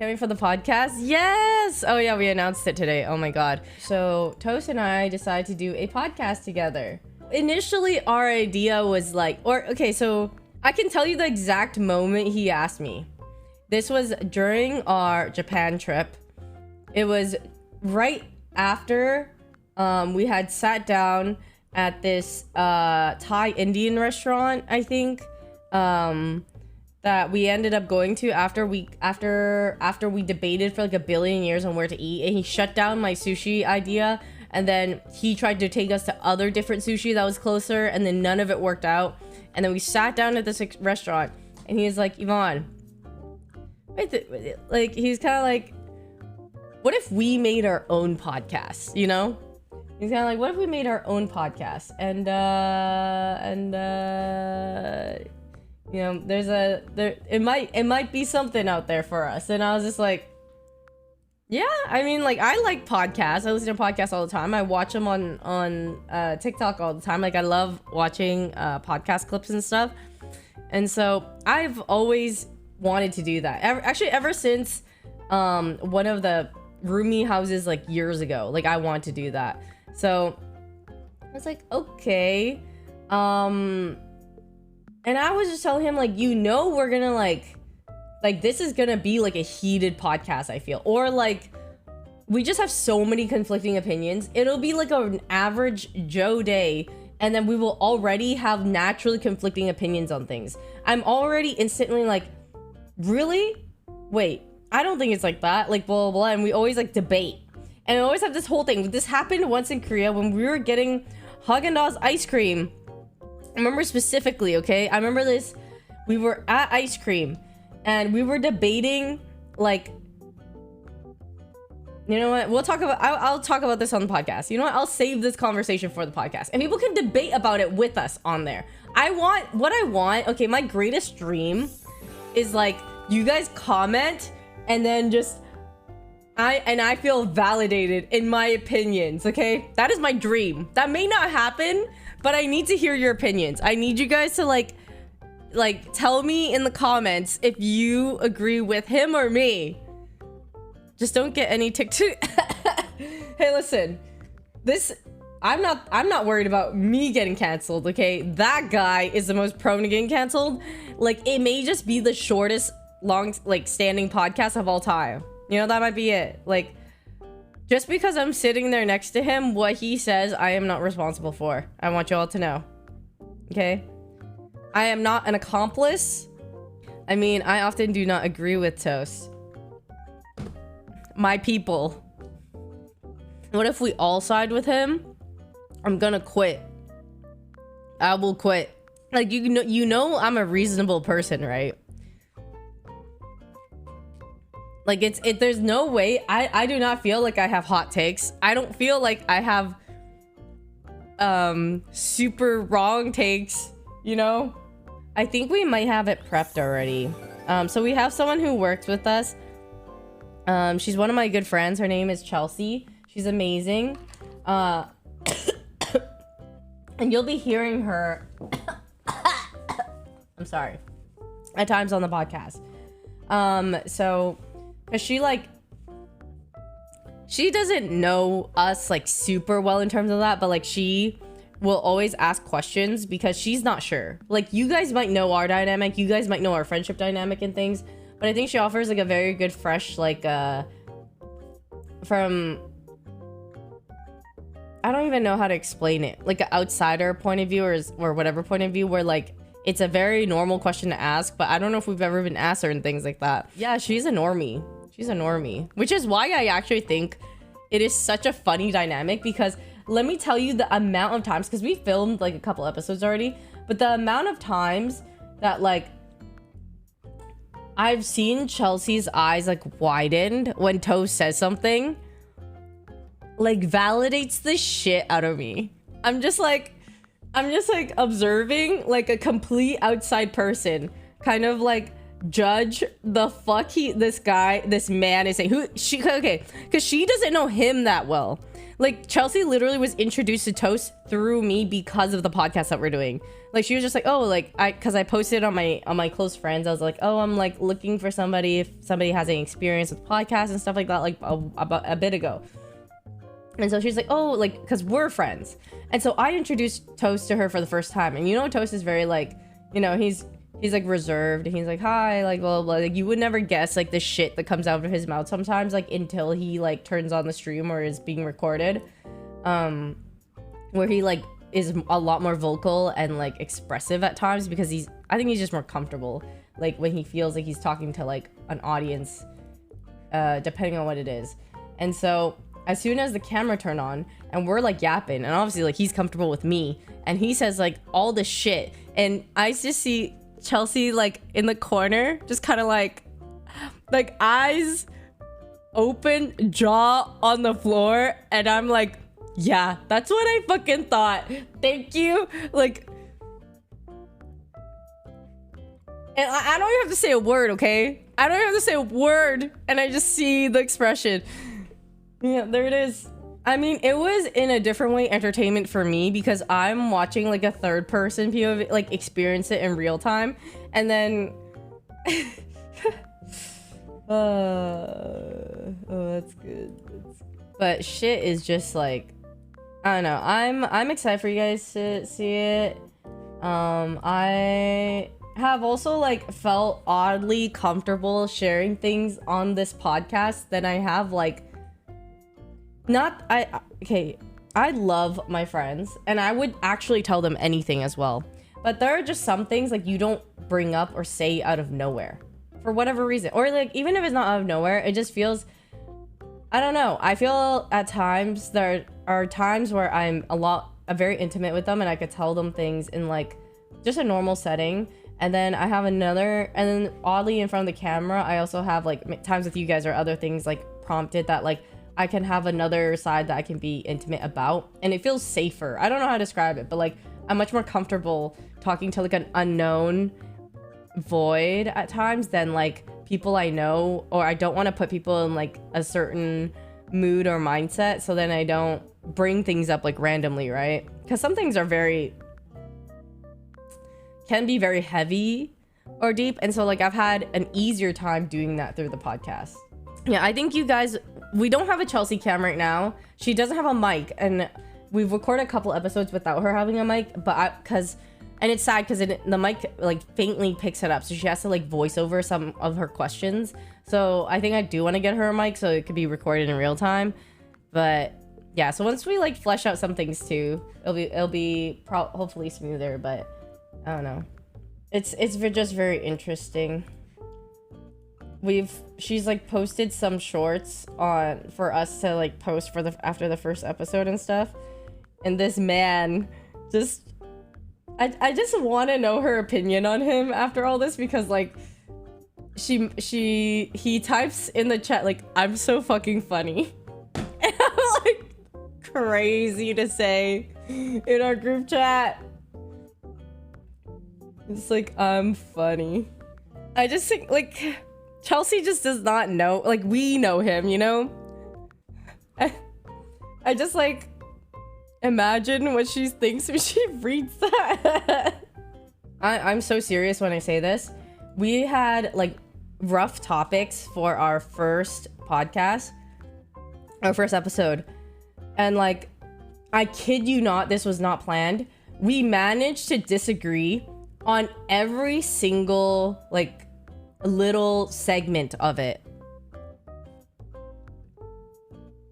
Can't wait for the podcast. Yes. Oh yeah, we announced it today. Oh my god. So Toast and I decided to do a podcast together. Initially, our idea was like, so I can tell you the exact moment he asked me. This was during our Japan trip. It was right after we had sat down at this Thai Indian restaurant, I think, that we ended up going to after we debated for like a billion years on where to eat, and he shut down my sushi idea, and then he tried to take us to other different sushi that was closer, and then none of it worked out. And then we sat down at this restaurant, and he was like, Yvonne, like, he's kind of like, what if we made our own podcast, you know? He's kind of like, what if we made our own podcast? And you know, it might be something out there for us. And I was just like, yeah, I mean, like, I like podcasts. I listen to podcasts all the time. I watch them on TikTok all the time. Like, I love watching podcast clips and stuff. And so I've always wanted to do that. Ever since one of the roomie houses, like, years ago, like, I want to do that. So I was like, okay. And I was just telling him, like, you know, we're gonna like this is gonna be like a heated podcast, I feel. Or like, we just have so many conflicting opinions. It'll be like an average Joe day, and then we will already have naturally conflicting opinions on things. I'm already instantly like, really? Wait, I don't think it's like that. Like, blah, blah, blah. And we always like debate. And I always have this whole thing. This happened once in Korea when we were getting Haagen-Dazs ice cream. I remember specifically, okay? I remember this. We were at ice cream and we were debating, like, you know what? I'll talk about this on the podcast. You know what? I'll save this conversation for the podcast. And people can debate about it with us on there. Okay, my greatest dream is like, you guys comment and then just, I feel validated in my opinions, okay? That is my dream. That may not happen, but I need to hear your opinions. I need you guys to like tell me in the comments if you agree with him or me. Just don't get any TikTok. Hey, listen. I'm not worried about me getting canceled, okay? That guy is the most prone to getting canceled. Like, it may just be the shortest standing podcast of all time. You know, that might be it. Like, just because I'm sitting there next to him, what he says, I am not responsible for. I want you all to know. Okay? I am not an accomplice. I mean, I often do not agree with Toast. My people. What if we all side with him? I'm gonna quit. I will quit. Like, you know I'm a reasonable person, right? Like, there's no way. I do not feel like I have hot takes. I don't feel like I have super wrong takes, you know? I think we might have it prepped already. So we have someone who works with us. She's one of my good friends. Her name is Chelsea. She's amazing. And you'll be hearing her I'm sorry, at times on the podcast. So, cause she doesn't know us like super well in terms of that, but like she will always ask questions because she's not sure. Like, you guys might know our dynamic, you guys might know our friendship dynamic and things, but I think she offers like a very good fresh, like, from, I don't even know how to explain it, like an outsider point of view or whatever point of view, where like it's a very normal question to ask, but I don't know if we've ever been asked certain things like that. Yeah, she's a normie. She's a normie, which is why I actually think it is such a funny dynamic, because let me tell you the amount of times, because we filmed like a couple episodes already, but the amount of times that like I've seen Chelsea's eyes like widened when Toast says something, like, validates the shit out of me. I'm just like observing like a complete outside person kind of like judge the fuck this man is saying. Okay, because she doesn't know him that well. Like, Chelsea literally was introduced to Toast through me because of the podcast that we're doing. Like, she was just like, oh, like, because I posted on my close friends. I was like, oh, I'm like looking for somebody, if somebody has any experience with podcasts and stuff like that, like about a bit ago. And so she's like, oh, like, because we're friends. And so I introduced Toast to her for the first time. And you know, Toast is very like, you know, he's like reserved, and he's like, hi, like, blah, blah, blah. Like, you would never guess like the shit that comes out of his mouth sometimes, like, until he like turns on the stream or is being recorded, where he like is a lot more vocal and like expressive at times, because I think he's just more comfortable, like, when he feels like he's talking to like an audience, depending on what it is. And so as soon as the camera turned on and we're like yapping, and obviously like he's comfortable with me, and he says like all this shit, and I just see Chelsea like in the corner, just kind of like eyes open, jaw on the floor, and I'm like, yeah, that's what I fucking thought. Thank you. Like, and I don't even have to say a word, okay? I don't even have to say a word, and I just see the expression. Yeah, there it is. I mean, it was in a different way entertainment for me, because I'm watching like a third person POV, like experience it in real time, and then oh, that's good. But shit is just like, I don't know. I'm excited for you guys to see it. I have also like felt oddly comfortable sharing things on this podcast than I have like. I love my friends, and I would actually tell them anything as well. But there are just some things like you don't bring up or say out of nowhere for whatever reason. Or like, even if it's not out of nowhere, it just feels, I don't know. I feel at times there are times where I'm very intimate with them, and I could tell them things in like just a normal setting. And then I have another, and then oddly in front of the camera, I also have like times with you guys or other things like prompted that like I can have another side that I can be intimate about, and it feels safer. I don't know how to describe it, but like I'm much more comfortable talking to like an unknown void at times than like people I know, or I don't want to put people in like a certain mood or mindset, so then I don't bring things up like randomly, right? Because some things are can be very heavy or deep, and so like I've had an easier time doing that through the podcast. Yeah, I think you guys, we don't have a Chelsea cam right now. She doesn't have a mic, and we've recorded a couple episodes without her having a mic, but and it's sad because the mic like faintly picks it up, so she has to like voice over some of her questions. So I think I do want to get her a mic so it could be recorded in real time. But yeah, so once we like flesh out some things too, it'll be hopefully smoother. But I don't know, it's just very interesting. She's like posted some shorts for us to like post for after the first episode and stuff, and this man just, I just want to know her opinion on him after all this, because like he types in the chat like, I'm so fucking funny, and I'm like, crazy to say in our group chat. It's like, I'm funny. I just think like Chelsea just does not know, like, we know him, you know? I just like imagine what she thinks when she reads that. I'm so serious when I say this. We had like rough topics for our first podcast, our first episode, and like, I kid you not, this was not planned. We managed to disagree on every single like little segment of it,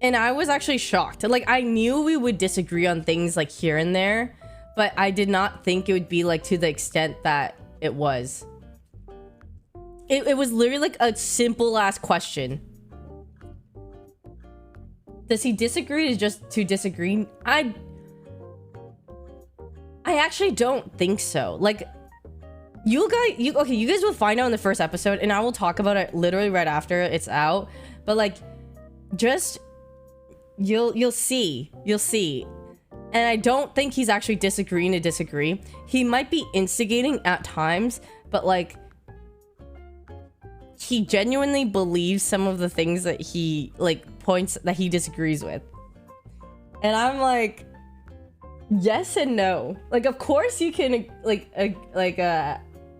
and I was actually shocked. Like, I knew we would disagree on things like here and there, but I did not think it would be like to the extent that it was. It was literally like a simple ass question. Does he disagree is just to disagree? I actually don't think so. Like, you guys will find out in the first episode, and I will talk about it literally right after it's out. But like, just you'll see. And I don't think he's actually disagreeing to disagree. He might be instigating at times, but like, he genuinely believes some of the things that he like points that he disagrees with. And I'm like, yes and no. Like, of course you can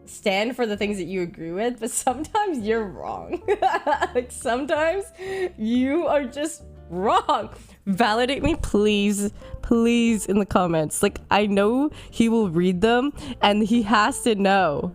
stand for the things that you agree with, but sometimes you're wrong. Like, sometimes you are just wrong. Validate me, please, please, in the comments. Like, I know he will read them and he has to know